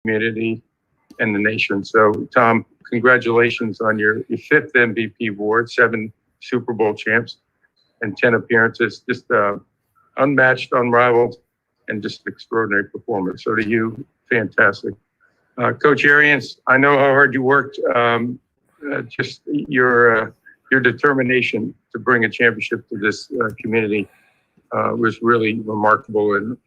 community and the nation. So, Tom, congratulations on your fifth MVP award, 7 Super Bowl champs, and 10 appearances. Just unmatched, unrivaled, and just extraordinary performance. So to you, fantastic. Coach Arians, I know how hard you worked. Just your determination to bring a championship to this community was really remarkable. And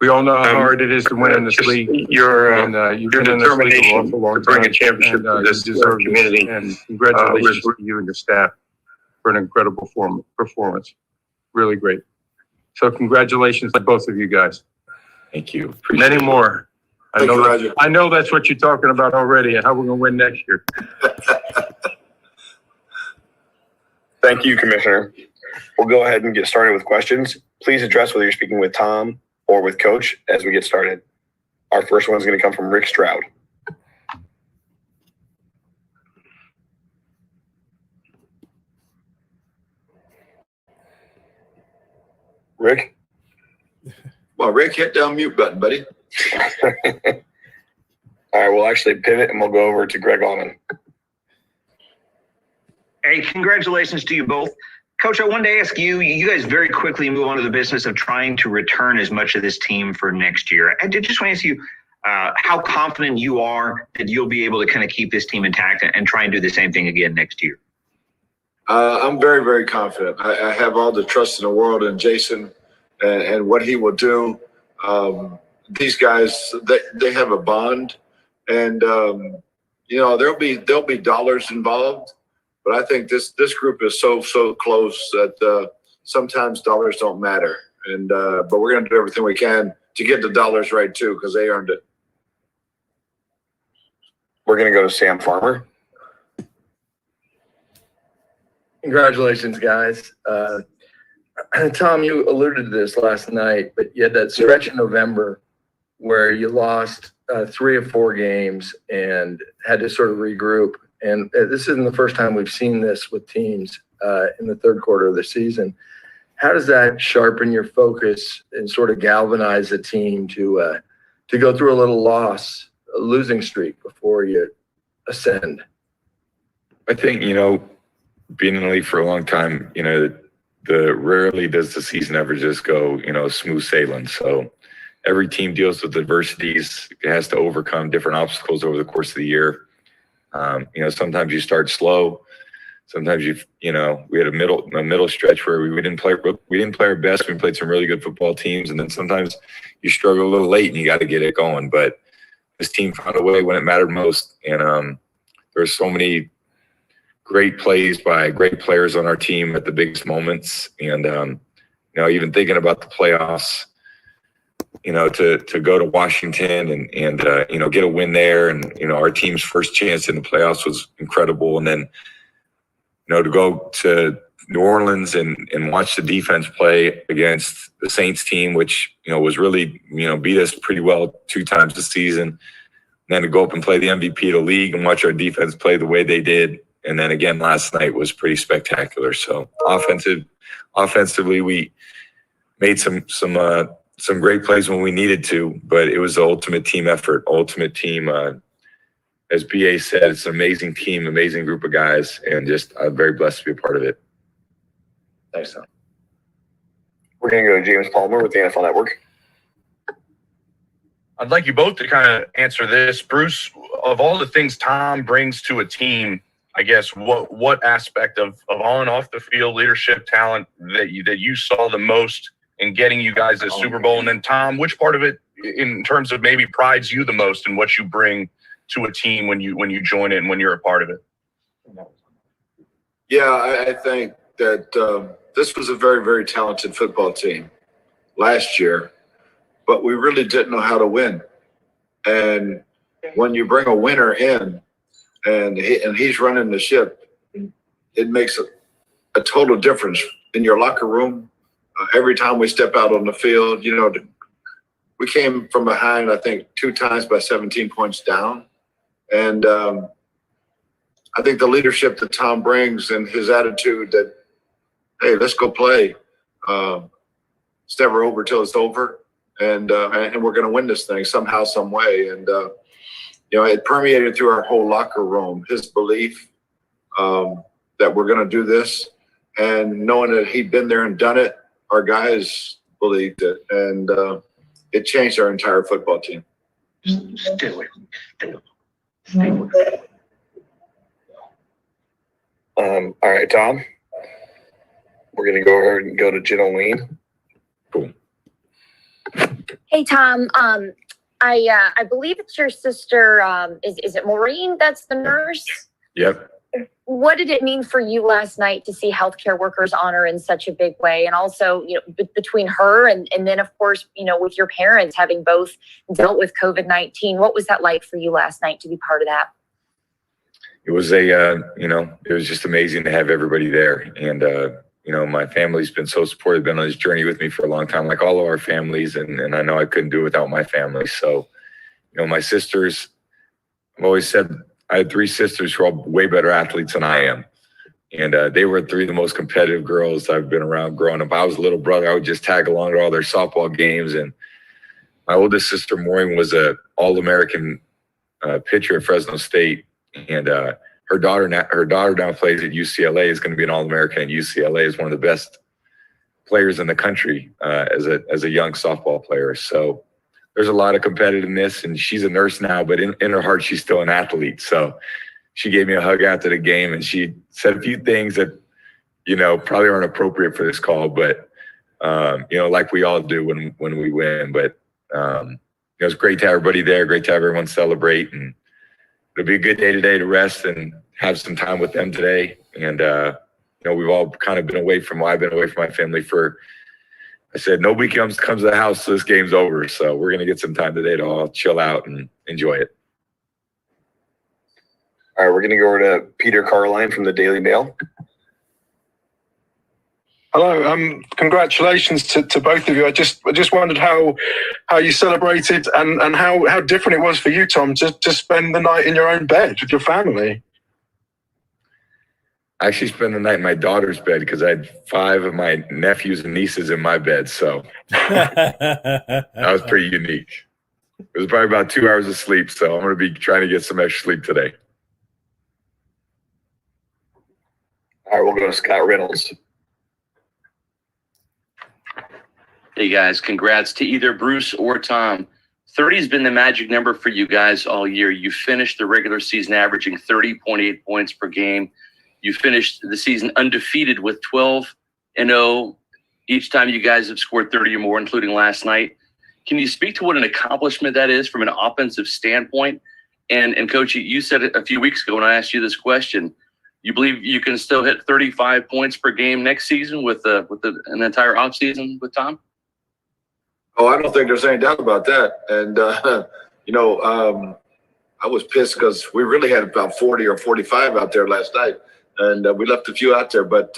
we all know how hard it is to win in this league. You've been in this league for a long time. To bring a championship to this community. And congratulations to you and your staff for an incredible performance. Really great. So congratulations to both of you guys. Thank you. Many more. I know that's what you're talking about already and how we're going to win next year. Thank you, Commissioner. We'll go ahead and get started with questions. Please address whether you're speaking with Tom or with Coach as we get started. Our first one is going to come from Rick Stroud. Rick? Well, Rick, hit the unmute button, buddy. All right, we'll actually pivot and we'll go over to Greg Allman. Hey, congratulations to you both. Coach, I wanted to ask you, you guys very quickly move on to the business of trying to return as much of this team for next year. I just want to ask you how confident you are that you'll be able to kind of keep this team intact and try and do the same thing again next year. I'm very, very confident. I have all the trust in the world in Jason and what he will do. These guys, they have a bond, and there'll be dollars involved. But I think this group is so close that sometimes dollars don't matter. But we're going to do everything we can to get the dollars right too, because they earned it. We're going to go to Sam Farmer. Congratulations, guys. Tom, you alluded to this last night, but you had that stretch in November where you lost 3 or 4 games and had to sort of regroup. And this isn't the first time we've seen this with teams in the third quarter of the season. How does that sharpen your focus and sort of galvanize the team to go through a losing streak before you ascend? I think, being in the league for a long time, rarely does the season ever just go, smooth sailing. So every team deals with adversities, it has to overcome different obstacles over the course of the year. Sometimes you start slow. Sometimes we had a middle stretch where we didn't play our best. We played some really good football teams, and then sometimes you struggle a little late and you got to get it going. But this team found a way when it mattered most, and there's so many great plays by great players on our team at the biggest moments. And even thinking about the playoffs, to go to Washington and get a win there, and our team's first chance in the playoffs was incredible. And then to go to New Orleans and watch the defense play against the Saints team, which was really beat us pretty well 2 times this season. And then to go up and play the MVP of the league and watch our defense play the way they did. And then again last night was pretty spectacular. So offensively, we made some great plays when we needed to, but it was the ultimate team effort, ultimate team. As BA said, it's an amazing team, amazing group of guys, and just I'm very blessed to be a part of it. Thanks, Tom. We're going to go to James Palmer with the NFL Network. I'd like you both to kind of answer this. Bruce, of all the things Tom brings to a team, I guess what aspect of on and off the field leadership talent that you saw the most in getting you guys this Super Bowl? And then Tom, which part of it in terms of maybe prides you the most in what you bring to a team when you join it and when you're a part of it? Yeah, I think that this was a very, very talented football team last year, but we really didn't know how to win. And when you bring a winner in and he's running the ship, it makes a total difference in your locker room. Every time we step out on the field, we came from behind, I think, 2 times by 17 points down. And I think the leadership that Tom brings and his attitude that, hey, let's go play. It's never over till it's over. and we're going to win this thing somehow, some way. And it permeated through our whole locker room. His belief that we're going to do this, and knowing that he'd been there and done it, our guys believed it, and it changed our entire football team. Stay away from me. Stay away. All right, Tom. We're going to go ahead and go to Jenna. Cool. Hey, Tom. I believe it's your sister. Is it Maureen that's the nurse? Yep. What did it mean for you last night to see healthcare workers honor in such a big way? And also, between her and then, of course, with your parents having both dealt with COVID-19, what was that like for you last night to be part of that? It was it was just amazing to have everybody there. And, my family's been so supportive, been on this journey with me for a long time, like all of our families. And I know I couldn't do it without my family. So, my sisters, I've always said I had 3 sisters who are all way better athletes than I am. And they were 3 of the most competitive girls I've been around growing up. I was a little brother. I would just tag along to all their softball games. And my oldest sister, Maureen, was a All-American pitcher at Fresno State. And her daughter now plays at UCLA, is going to be an All-American at UCLA, is one of the best players in the country as a young softball player. So there's a lot of competitiveness, and she's a nurse now, but in her heart, she's still an athlete. So she gave me a hug after the game, and she said a few things that, probably aren't appropriate for this call, but, like we all do when we win. But it was great to have everybody there, great to have everyone celebrate, and it'll be a good day today to rest and have some time with them today. And, we've all kind of been away from, I've been away from my family I said, nobody comes to the house till this game's over. So we're going to get some time today to all chill out and enjoy it. All right, we're going to go over to Peter Carline from the Daily Mail. Hello. Congratulations to both of you. I just wondered how you celebrated and how different it was for you, Tom, to spend the night in your own bed with your family. I actually spent the night in my daughter's bed because I had 5 of my nephews and nieces in my bed. So that was pretty unique. It was probably about 2 hours of sleep. So I'm going to be trying to get some extra sleep today. All right, we'll go to Scott Reynolds. Hey guys, congrats to either Bruce or Tom. 30 has been the magic number for you guys all year. You finished the regular season averaging 30.8 points per game. You finished the season undefeated with 12-0 each time you guys have scored 30 or more, including last night. Can you speak to what an accomplishment that is from an offensive standpoint? And Coach, you said it a few weeks ago when I asked you this question. You believe you can still hit 35 points per game next season with an entire offseason with Tom? Oh, I don't think there's any doubt about that. And, I was pissed because we really had about 40 or 45 out there last night. And we left a few out there. But,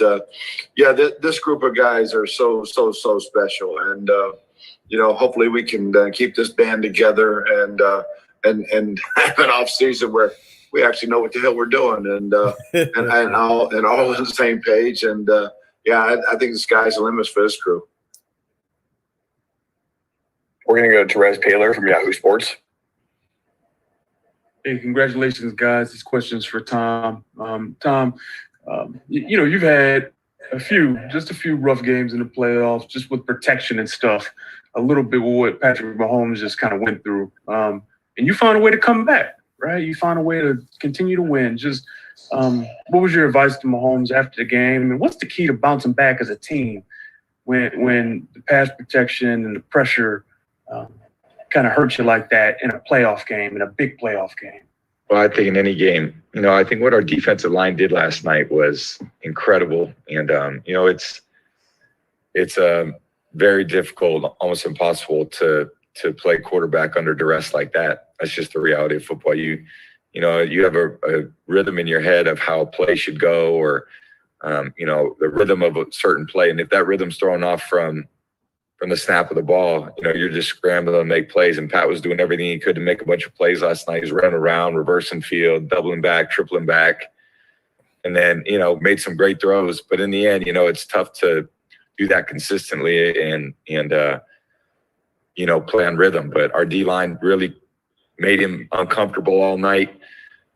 this group of guys are so special. And, hopefully we can keep this band together and have an off season where we actually know what the hell we're doing and all on the same page. And, I think the sky's the limit for this crew. We're going to go to Therese Paylor from Yahoo Sports. Hey, congratulations, guys. This question's for Tom. Tom, you've had a few rough games in the playoffs, just with protection and stuff. A little bit with what Patrick Mahomes just kind of went through. And you found a way to come back, right? You found a way to continue to win. Just what was your advice to Mahomes after the game? And what's the key to bouncing back as a team when the pass protection and the pressure kind of hurt you like that in a playoff game, in a big playoff game? Well, I think in any game, I think what our defensive line did last night was incredible. And, it's very difficult, almost impossible to play quarterback under duress like that. That's just the reality of football. You have a rhythm in your head of how play should go or, the rhythm of a certain play. And if that rhythm's thrown off from the snap of the ball, you're just scrambling to make plays. And Pat was doing everything he could to make a bunch of plays last night. He was running around, reversing field, doubling back, tripling back, and then, made some great throws. But in the end, it's tough to do that consistently. And play on rhythm. But our D-line really made him uncomfortable all night.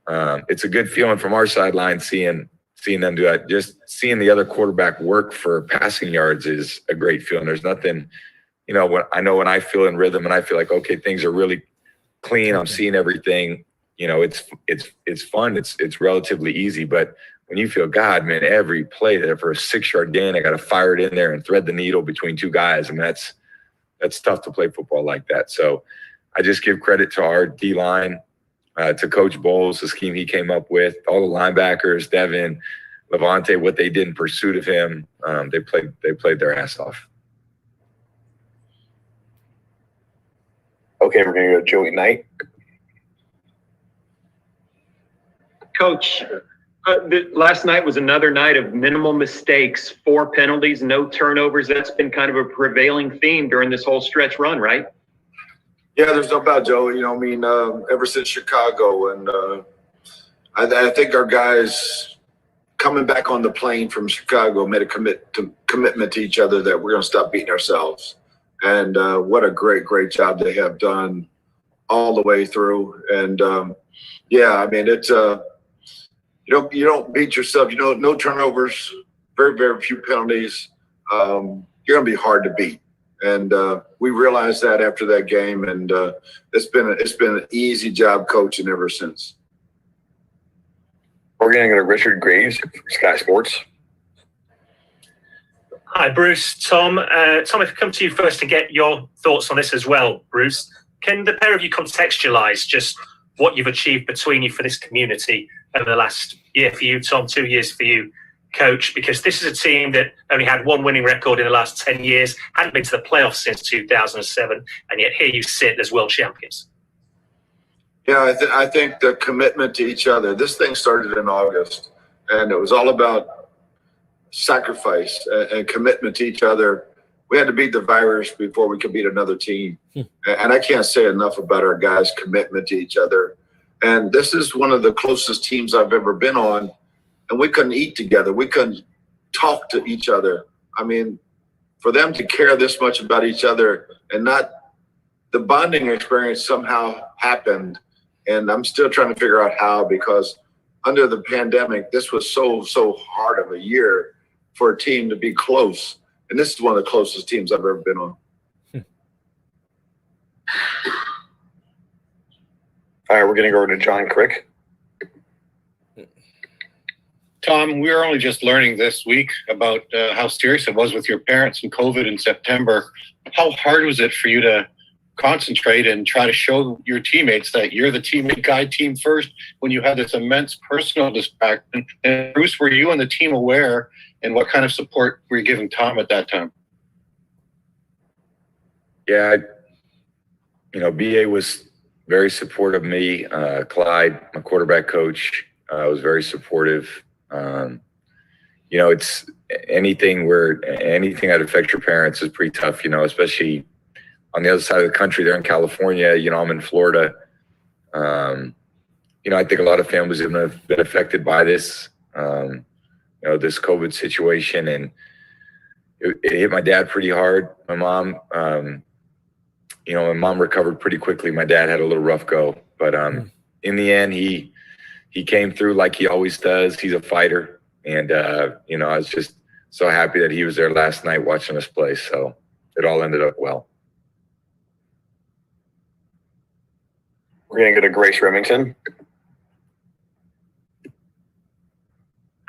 It's a good feeling from our sideline seeing them do that. Just seeing the other quarterback work for passing yards is a great feeling. There's nothing, when I feel in rhythm and I feel like, okay, things are really clean. I'm seeing everything. It's fun. It's relatively easy. But when you feel, God, man, every play that for a 6-yard gain, I got to fire it in there and thread the needle between two guys. I mean, that's tough to play football like that. So I just give credit to our D-line, to Coach Bowles, the scheme he came up with, all the linebackers, Devin, Levante, what they did in pursuit of him. They played their ass off. Okay, we're going to go Joey Knight. Coach, last night was another night of minimal mistakes, 4 penalties, no turnovers. That's been kind of a prevailing theme during this whole stretch run, right? Yeah, there's no doubt, Joe. Ever since Chicago, and I think our guys coming back on the plane from Chicago made a commitment to each other that we're going to stop beating ourselves. And what a great job they have done all the way through. And it's you don't beat yourself. No turnovers, very few penalties. You're going to be hard to beat. And we realized that after that game, and it's been an easy job coaching ever since. We're going to go to Richard Graves for Sky Sports. Hi, Bruce, Tom. Tom, if I come to you first to get your thoughts on this as well, Bruce, can the pair of you contextualize just what you've achieved between you for this community over the last year for you, Tom, 2 years for you, Coach? Because this is a team that only had 1 winning record in the last 10 years, hadn't been to the playoffs since 2007, and yet here you sit as world champions. Yeah, I think the commitment to each other. This thing started in August, and it was all about sacrifice and commitment to each other. We had to beat the virus before we could beat another team. And I can't say enough about our guys' commitment to each other. And this is one of the closest teams I've ever been on. And we couldn't eat together. We couldn't talk to each other. I mean, for them to care this much about each other and not the bonding experience somehow happened. And I'm still trying to figure out how, because under the pandemic, this was so hard of a year for a team to be close. And this is one of the closest teams I've ever been on. All right, we're going to go over to John Crick. Tom, we were only just learning this week about how serious it was with your parents and COVID in September. How hard was it for you to concentrate and try to show your teammates that you're the teammate guy, team first, when you had this immense personal distraction? And Bruce, were you and the team aware, and what kind of support were you giving Tom at that time? Yeah, BA was very supportive of me. Clyde, my quarterback coach, was very supportive. It's anything that affects your parents is pretty tough, especially on the other side of the country. They're in California, I'm in Florida. I think a lot of families have been affected by this, this COVID situation, and it hit my dad pretty hard. My mom, my mom recovered pretty quickly. My dad had a little rough go, but in the end, he came through like he always does. He's a fighter, and I was just so happy that he was there last night watching us play. So it all ended up well. We're going to go to Grace Remington.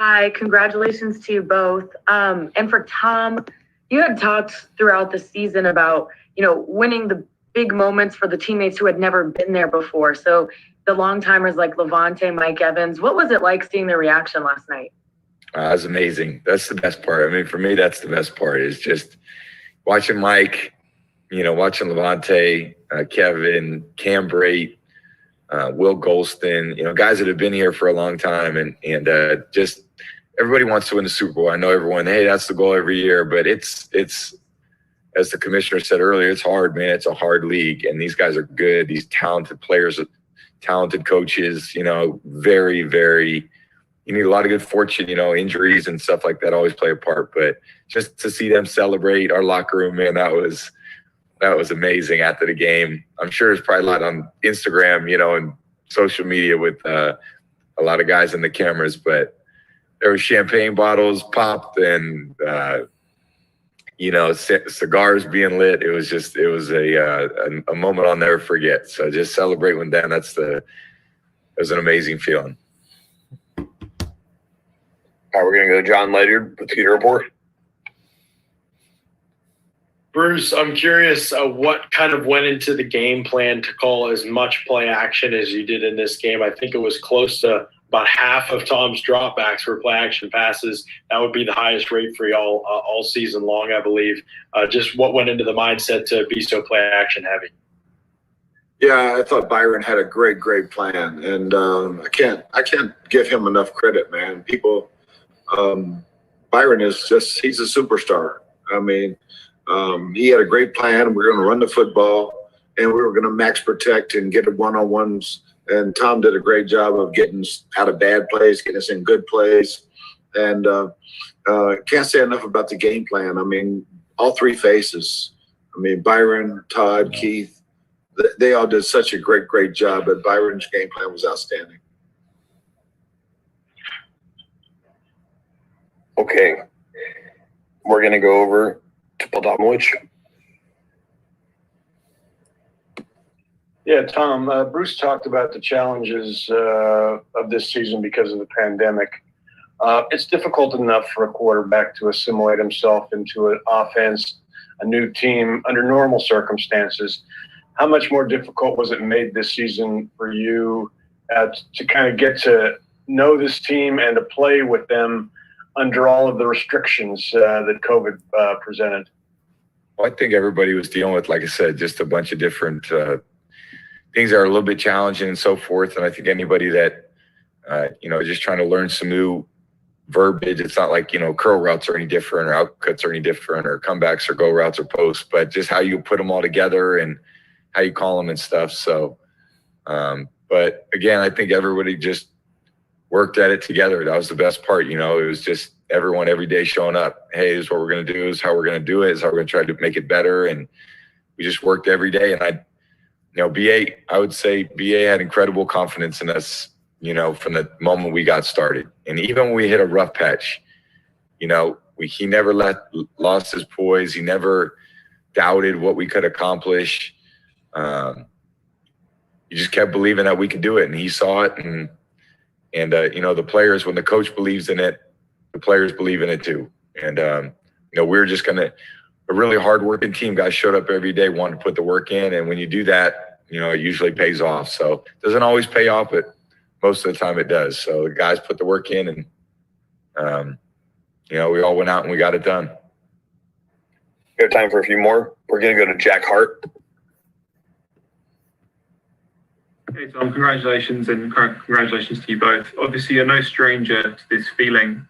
Hi, congratulations to you both. And for Tom, you had talked throughout the season about, winning the big moments for the teammates who had never been there before. So the long timers like Levante, Mike Evans, what was it like seeing their reaction last night? It was amazing. That's the best part. I mean, for me, that's the best part, is just watching Mike, watching Levante, Kevin, Cam Brate, Will Golston, guys that have been here for a long time, and just everybody wants to win the Super Bowl. I know everyone, hey, that's the goal every year, but it's as the commissioner said earlier, it's hard, man. It's a hard league, and these guys are good. These talented players, talented coaches, very, very, you need a lot of good fortune, injuries and stuff like that always play a part, but just to see them celebrate our locker room, man, that was that was amazing after the game. I'm sure there's probably a lot on Instagram, and social media with a lot of guys in the cameras, but there were champagne bottles popped and, cigars being lit. It was a moment I'll never forget. So just celebrate with them. It was an amazing feeling. All right, we're going to go to John Ledyard with the Peter Report. Bruce, I'm curious what kind of went into the game plan to call as much play action as you did in this game. I think it was close to about half of Tom's dropbacks were play action passes. That would be the highest rate for y'all all season long, I believe. Just what went into the mindset to be so play action heavy? Yeah, I thought Byron had a great plan, and I can't give him enough credit, man. People, Byron he's a superstar. I mean, he had a great plan. We were going to run the football, and we were going to max protect and get one-on-ones. And Tom did a great job of getting us out of bad plays, getting us in good plays. And can't say enough about the game plan. I mean, all three faces. I mean, Byron, Todd, Keith, they all did such a great job. But Byron's game plan was outstanding. Okay. We're going to go over to Poldomowicz. Yeah, Tom, Bruce talked about the challenges of this season because of the pandemic. It's difficult enough for a quarterback to assimilate himself into an offense, a new team under normal circumstances. How much more difficult was it made this season for you to kind of get to know this team and to play with them under all of the restrictions that COVID presented? Well, I think everybody was dealing with, like I said, just a bunch of different things that are a little bit challenging and so forth. And I think anybody that, just trying to learn some new verbiage, it's not like, curl routes are any different or outcuts are any different or comebacks or go routes or posts, but just how you put them all together and how you call them and stuff. So, but again, I think everybody just worked at it together. That was the best part. It was just everyone every day showing up. Hey, this is what we're going to do. This is how we're going to do it. This is how we're going to try to make it better. And we just worked every day. And I would say BA had incredible confidence in us, from the moment we got started. And even when we hit a rough patch, he never lost his poise. He never doubted what we could accomplish. He just kept believing that we could do it. And he saw it. And the players, when the coach believes in it, the players believe in it too. And, we're just a really hardworking team. Guys showed up every day, wanted to put the work in. And when you do that, it usually pays off. So it doesn't always pay off, but most of the time it does. So the guys put the work in and, we all went out and we got it done. We have time for a few more. We're going to go to Jack Hart. Hey, Tom, congratulations and congratulations to you both. Obviously, you're no stranger to this feeling.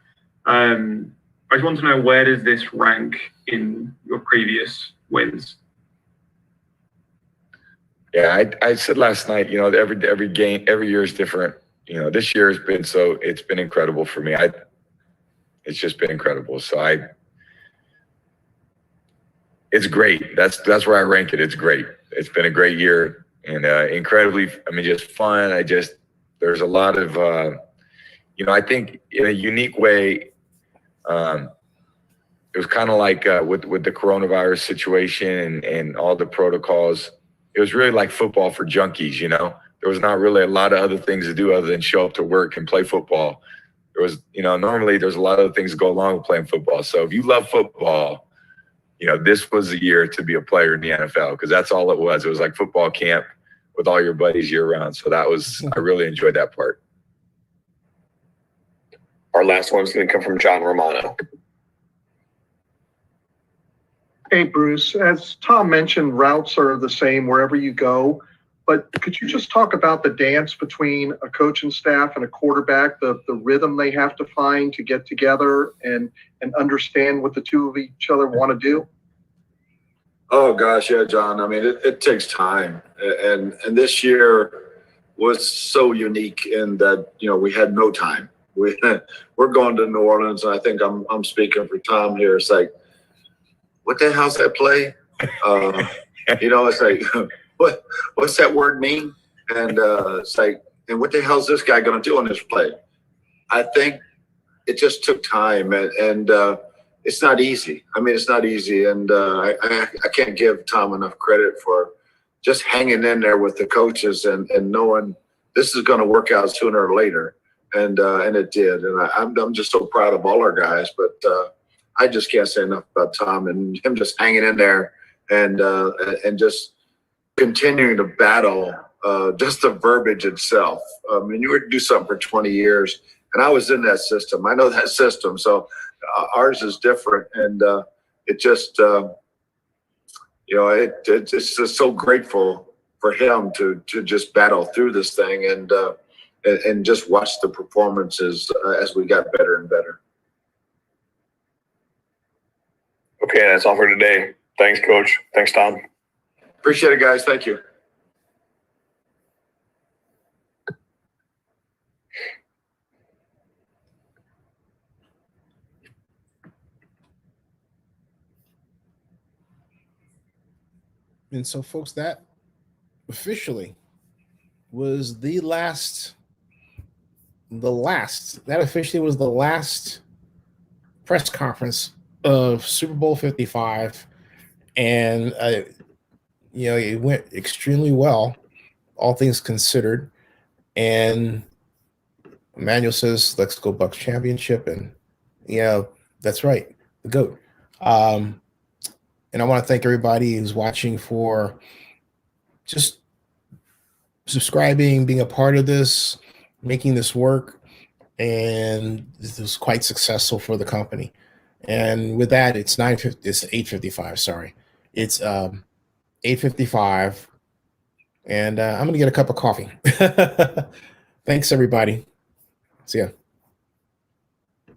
I just want to know, where does this rank in your previous wins? Yeah, I said last night, every game, every year is different. This year has been it's been incredible for me. It's just been incredible. So it's great. That's where I rank it. It's great. It's been a great year and incredibly, just fun. There's a lot of, I think in a unique way, it was kind of like with the coronavirus situation and all the protocols. It was really like football for junkies, There was not really a lot of other things to do other than show up to work and play football. There was, normally there's a lot of things that go along with playing football. So if you love football, this was the year to be a player in the NFL because that's all it was. It was like football camp with all your buddies year round. So I really enjoyed that part. Our last one's going to come from John Romano. Hey, Bruce, as Tom mentioned, routes are the same wherever you go, but could you just talk about the dance between a coaching staff and a quarterback, the rhythm they have to find to get together and understand what the two of each other want to do? Oh, gosh, yeah, John. It takes time. And this year was so unique in that, we had no time. We're going to New Orleans, and I think I'm speaking for Tom here. It's like, what the hell's that play? It's like, what's that word mean? And it's like, and what the hell is this guy going to do on this play? I think it just took time, and it's not easy. I mean, it's not easy, and I can't give Tom enough credit for just hanging in there with the coaches and knowing this is going to work out sooner or later, and it did. And I'm just so proud of all our guys, but I just can't say enough about Tom and him just hanging in there and just continuing to battle just the verbiage itself. I mean, you were to do something for 20 years, and I was in that system. I know that system, so ours is different, and it just, it's just so grateful for him to just battle through this thing and just watch the performances as we got better and better. Okay, that's all for today. Thanks, Coach. Thanks, Tom. Appreciate it, guys. Thank you. And so, folks, that officially was the last press conference of Super Bowl 55. And, it went extremely well, all things considered. And Emmanuel says, let's go Bucs championship. And, that's right, the GOAT. And I want to thank everybody who's watching for just subscribing, being a part of this, making this work. And this was quite successful for the company. And with that, it's 8:55. Sorry. It's 8:55. And I'm going to get a cup of coffee. Thanks, everybody. See ya.